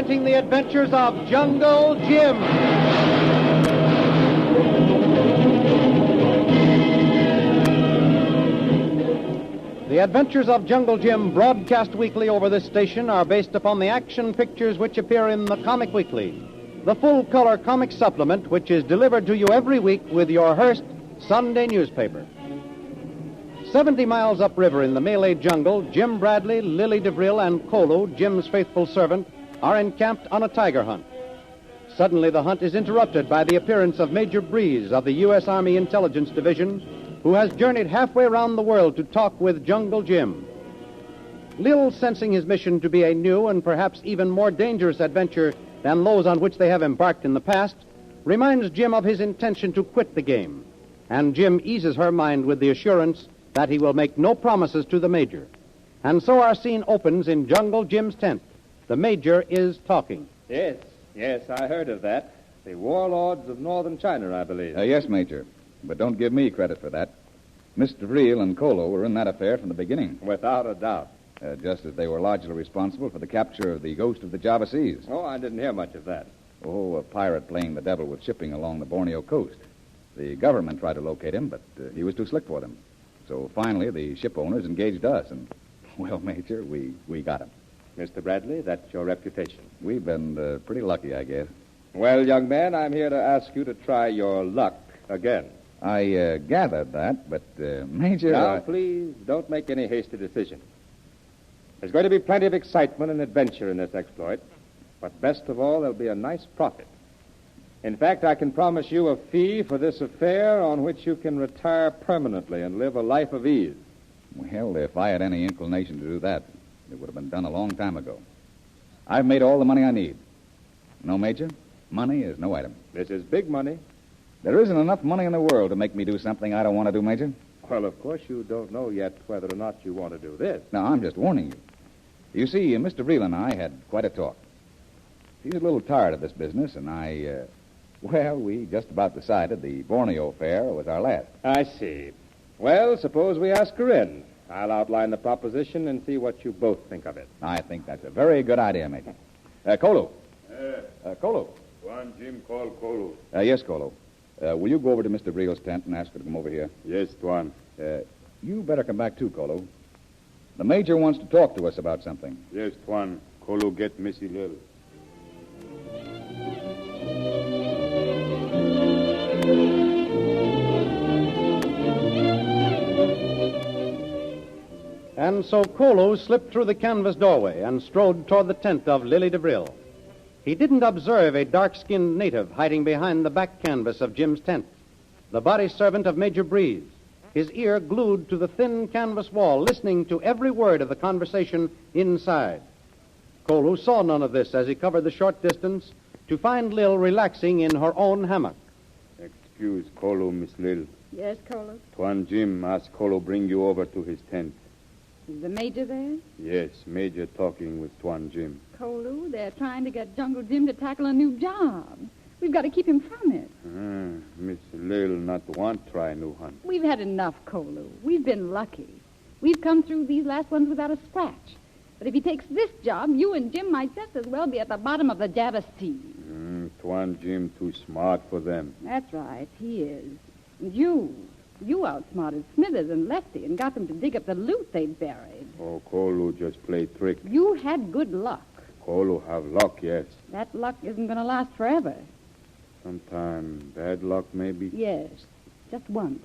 presenting the adventures of Jungle Jim. The adventures of Jungle Jim, broadcast weekly over this station, are based upon the action pictures which appear in the Comic Weekly, the full-color comic supplement which is delivered to you every week with your Hearst Sunday newspaper. 70 miles upriver in the Malay jungle, Jim Bradley, Lily DeVril, and Kolu, Jim's faithful servant, are encamped on a tiger hunt. Suddenly, the hunt is interrupted by the appearance of Major Breeze of the U.S. Army Intelligence Division, who has journeyed halfway around the world to talk with Jungle Jim. Lil, sensing his mission to be a new and perhaps even more dangerous adventure than those on which they have embarked in the past, reminds Jim of his intention to quit the game. And Jim eases her mind with the assurance that he will make no promises to the Major. And so our scene opens in Jungle Jim's tent. The Major is talking. Yes, I heard of that. The warlords of northern China, I believe. Yes, Major. But don't give me credit for that. Mr. DeVril and Kolu were in that affair from the beginning. Without a doubt. Just as they were largely responsible for the capture of the ghost of the Java Seas. Oh, I didn't hear much of that. Oh, a pirate playing the devil with shipping along the Borneo coast. The government tried to locate him, but he was too slick for them. So finally, the ship owners engaged us, and, well, Major, we got him. Mr. Bradley, that's your reputation. We've been pretty lucky, I guess. Well, young man, I'm here to ask you to try your luck again. I gathered that, but, Major... Now, please, don't make any hasty decision. There's going to be plenty of excitement and adventure in this exploit, but best of all, there'll be a nice profit. In fact, I can promise you a fee for this affair on which you can retire permanently and live a life of ease. Well, if I had any inclination to do that, it would have been done a long time ago. I've made all the money I need. No, Major, money is no item. This is big money. There isn't enough money in the world to make me do something I don't want to do, Major. Well, of course, you don't know yet whether or not you want to do this. No, I'm just warning you. You see, Mr. Vreel and I had quite a talk. He's a little tired of this business, and we just about decided the Borneo affair was our last. I see. Well, suppose we ask her in. I'll outline the proposition and see what you both think of it. I think that's a very good idea, Major. Kolu. Kolu. One Jim call Kolu. Yes, Kolu. Will you go over to Mr. Vreel's tent and ask her to come over here? Yes, Tuan. You better come back too, Kolu. The Major wants to talk to us about something. Yes, Tuan. Kolu get Missy Lil. And so Kolu slipped through the canvas doorway and strode toward the tent of Lily DeVril. He didn't observe a dark-skinned native hiding behind the back canvas of Jim's tent, the body servant of Major Breeze, his ear glued to the thin canvas wall, listening to every word of the conversation inside. Kolu saw none of this as he covered the short distance to find Lil relaxing in her own hammock. Excuse Kolu, Miss Lil. Yes, Kolu? Tuan Jim asked Kolu bring you over to his tent. Is the Major there? Yes, Major talking with Tuan Jim. Kolu, they're trying to get Jungle Jim to tackle a new job. We've got to keep him from it. Miss Lil not want try new hunt. We've had enough, Kolu. We've been lucky. We've come through these last ones without a scratch. But if he takes this job, you and Jim might just as well be at the bottom of the Java Sea. Tuan Jim too smart for them. That's right, he is. And you outsmarted Smithers and Lefty and got them to dig up the loot they'd buried. Oh, Kolu just play trick. You had good luck. Kolu have luck, yes. That luck isn't going to last forever. Sometime bad luck, maybe? Yes, just once.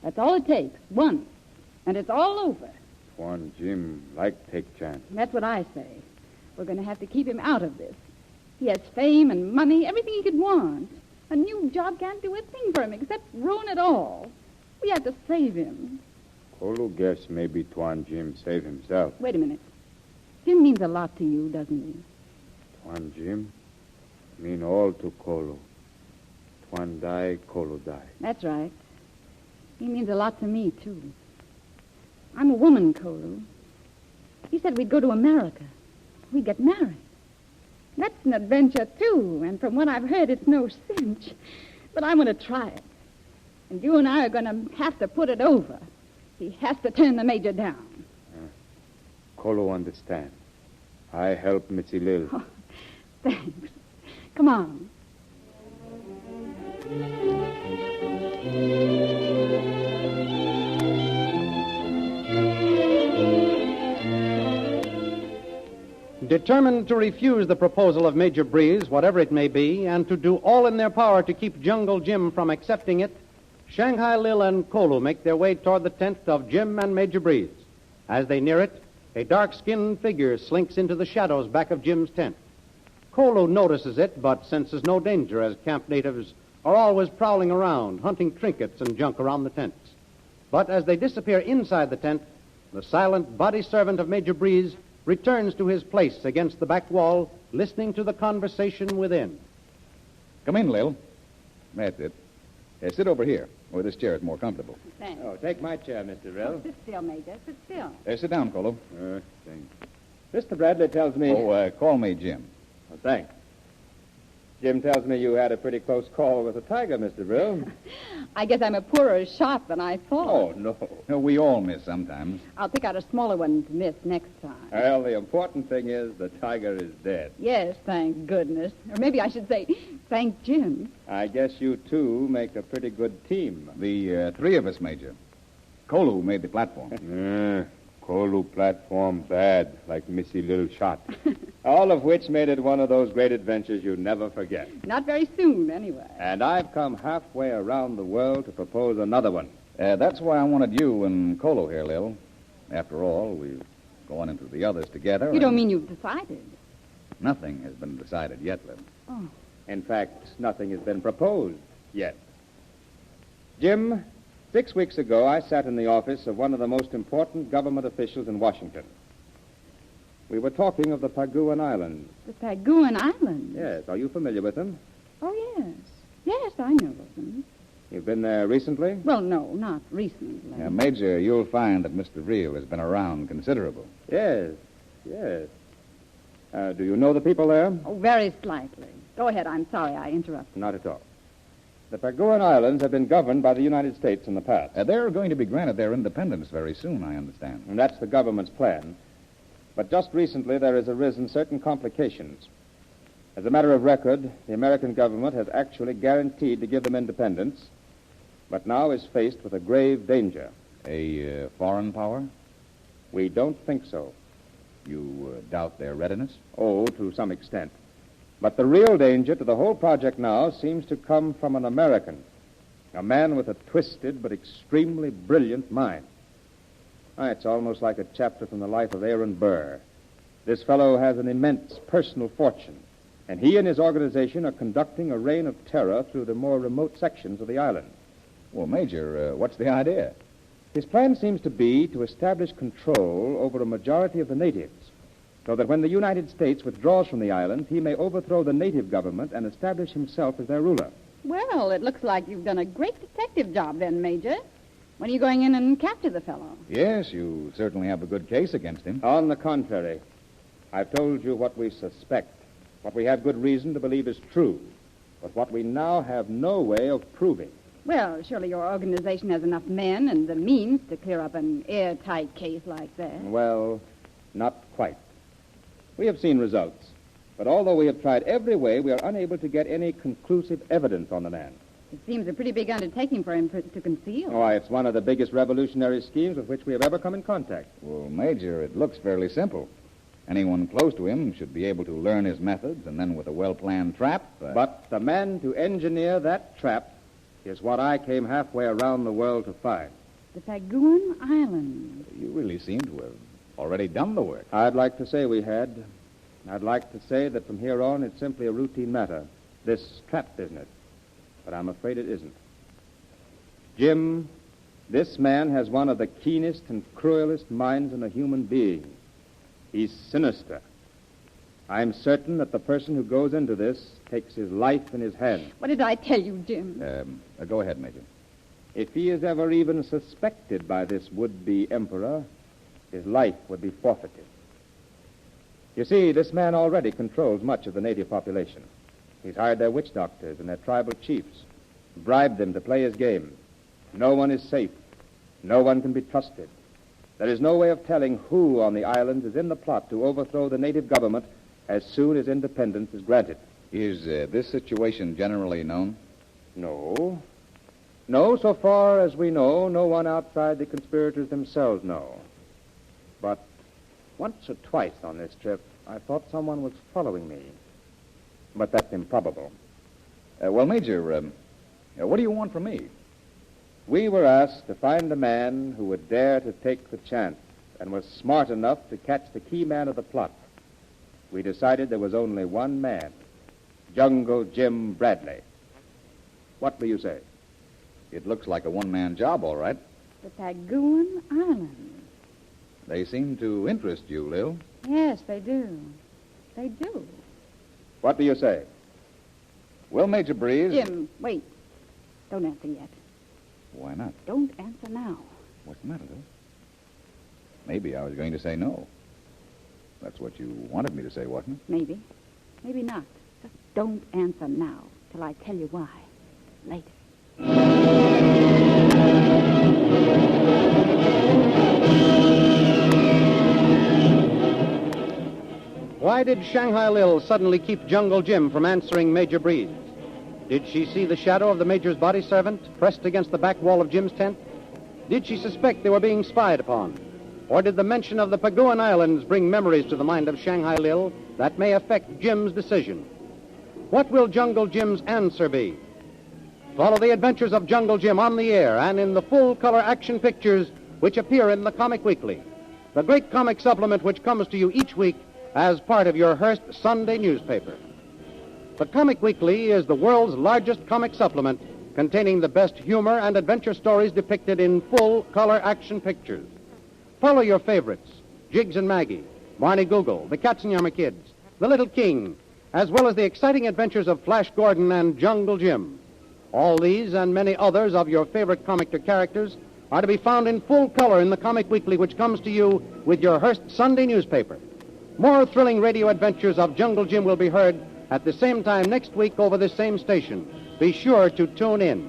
That's all it takes, once. And it's all over. Tuan Jim like take chance. That's what I say. We're going to have to keep him out of this. He has fame and money, everything he could want. A new job can't do a thing for him except ruin it all. We have to save him. Kolu guess maybe Tuan Jim save himself. Wait a minute. Jim means a lot to you, doesn't he? Tuan Jim mean all to Kolu. Tuan die, Kolu die. That's right. He means a lot to me, too. I'm a woman, Kolu. He said we'd go to America. We'd get married. That's an adventure, too, and from what I've heard, it's no cinch. But I'm going to try it. And you and I are going to have to put it over. He has to turn the Major down. Kolu understand. I help Missy Lil. Oh, Thanks. Come on. Determined to refuse the proposal of Major Breeze, whatever it may be, and to do all in their power to keep Jungle Jim from accepting it, Shanghai Lil and Kolu make their way toward the tent of Jim and Major Breeze. As they near it, a dark-skinned figure slinks into the shadows back of Jim's tent. Kolu notices it, but senses no danger, as camp natives are always prowling around, hunting trinkets and junk around the tents. But as they disappear inside the tent, the silent body servant of Major Breeze returns to his place against the back wall, listening to the conversation within. Come in, Lil. That's it. Sit over here, where this chair is more comfortable. Thanks. Oh, take my chair, Mr. Rill. Sit still, Major. Sit still. Sit down, Kolu. Thanks. Mr. Bradley tells me... Call me Jim. Oh, thanks. Jim tells me you had a pretty close call with a tiger, Mr. Rill. I guess I'm a poorer shot than I thought. Oh, no. No, we all miss sometimes. I'll pick out a smaller one to miss next time. Well, the important thing is the tiger is dead. Yes, thank goodness. Or maybe I should say, thank Jim. I guess you two make a pretty good team. The three of us, Major. Kolu made the platform. Kolu platform bad, like Missy Little shot. All of which made it one of those great adventures you never forget. Not very soon, anyway. And I've come halfway around the world to propose another one. That's why I wanted you and Kolu here, Lil. After all, we've gone into the others together. You don't mean you've decided? Nothing has been decided yet, Lil. Oh. In fact, nothing has been proposed yet. Jim, 6 weeks ago, I sat in the office of one of the most important government officials in Washington. We were talking of the Paguan Islands. The Paguan Islands? Yes. Are you familiar with them? Oh, yes. Yes, I know of them. You've been there recently? Well, no, not recently. Major, you'll find that Mr. Reel has been around considerable. Yes. Yes. Do you know the people there? Oh, very slightly. Go ahead. I'm sorry I interrupted. Not at all. The Paguan Islands have been governed by the United States in the past. They're going to be granted their independence very soon, I understand. And that's the government's plan. But just recently, there has arisen certain complications. As a matter of record, the American government has actually guaranteed to give them independence, but now is faced with a grave danger. A foreign power? We don't think so. You doubt their readiness? Oh, to some extent. But the real danger to the whole project now seems to come from an American, a man with a twisted but extremely brilliant mind. It's almost like a chapter from the life of Aaron Burr. This fellow has an immense personal fortune, and he and his organization are conducting a reign of terror through the more remote sections of the island. Well, Major, what's the idea? His plan seems to be to establish control over a majority of the natives, so that when the United States withdraws from the island, he may overthrow the native government and establish himself as their ruler. Well, it looks like you've done a great detective job then, Major. When are you going in and capture the fellow? Yes, you certainly have a good case against him. On the contrary, I've told you what we suspect, what we have good reason to believe is true, but what we now have no way of proving. Well, surely your organization has enough men and the means to clear up an airtight case like that. Well, not quite. We have seen results, but although we have tried every way, we are unable to get any conclusive evidence on the man. It seems a pretty big undertaking for him to conceal. Why, it's one of the biggest revolutionary schemes with which we have ever come in contact. Well, Major, it looks fairly simple. Anyone close to him should be able to learn his methods, and then with a well-planned trap... But the man to engineer that trap is what I came halfway around the world to find. The Paguan Islands. You really seem to have already done the work. I'd like to say we had. I'd like to say that from here on it's simply a routine matter, this trap business. But I'm afraid it isn't. Jim, this man has one of the keenest and cruelest minds in a human being. He's sinister. I'm certain that the person who goes into this takes his life in his hand. What did I tell you, Jim? Go ahead, Major. If he is ever even suspected by this would-be emperor, his life would be forfeited. You see, this man already controls much of the native population. He's hired their witch doctors and their tribal chiefs, bribed them to play his game. No one is safe. No one can be trusted. There is no way of telling who on the island is in the plot to overthrow the native government as soon as independence is granted. Is this situation generally known? No. No, so far as we know, no one outside the conspirators themselves know. But once or twice on this trip, I thought someone was following me. But that's improbable. Well, Major, what do you want from me? We were asked to find a man who would dare to take the chance and was smart enough to catch the key man of the plot. We decided there was only one man, Jungle Jim Bradley. What do you say? It looks like a one-man job, all right. The Paguan Islands. They seem to interest you, Lil. Yes, they do. They do. What do you say? Well, Major Breeze... Jim, wait. Don't answer yet. Why not? Don't answer now. What's the matter, Lil? Maybe I was going to say no. That's what you wanted me to say, wasn't it? Maybe. Maybe not. Just don't answer now till I tell you why. Later. Why did Shanghai Lil suddenly keep Jungle Jim from answering Major Breeze? Did she see the shadow of the Major's body servant pressed against the back wall of Jim's tent? Did she suspect they were being spied upon? Or did the mention of the Paguan Islands bring memories to the mind of Shanghai Lil that may affect Jim's decision? What will Jungle Jim's answer be? Follow the adventures of Jungle Jim on the air and in the full-color action pictures which appear in the Comic Weekly, the great comic supplement which comes to you each week as part of your Hearst Sunday newspaper. The Comic Weekly is the world's largest comic supplement containing the best humor and adventure stories depicted in full-color action pictures. Follow your favorites, Jiggs and Maggie, Barney Google, the Katzenjammer Kids, the Little King, as well as the exciting adventures of Flash Gordon and Jungle Jim. All these and many others of your favorite comic characters are to be found in full color in the Comic Weekly, which comes to you with your Hearst Sunday newspaper. More thrilling radio adventures of Jungle Jim will be heard at the same time next week over this same station. Be sure to tune in.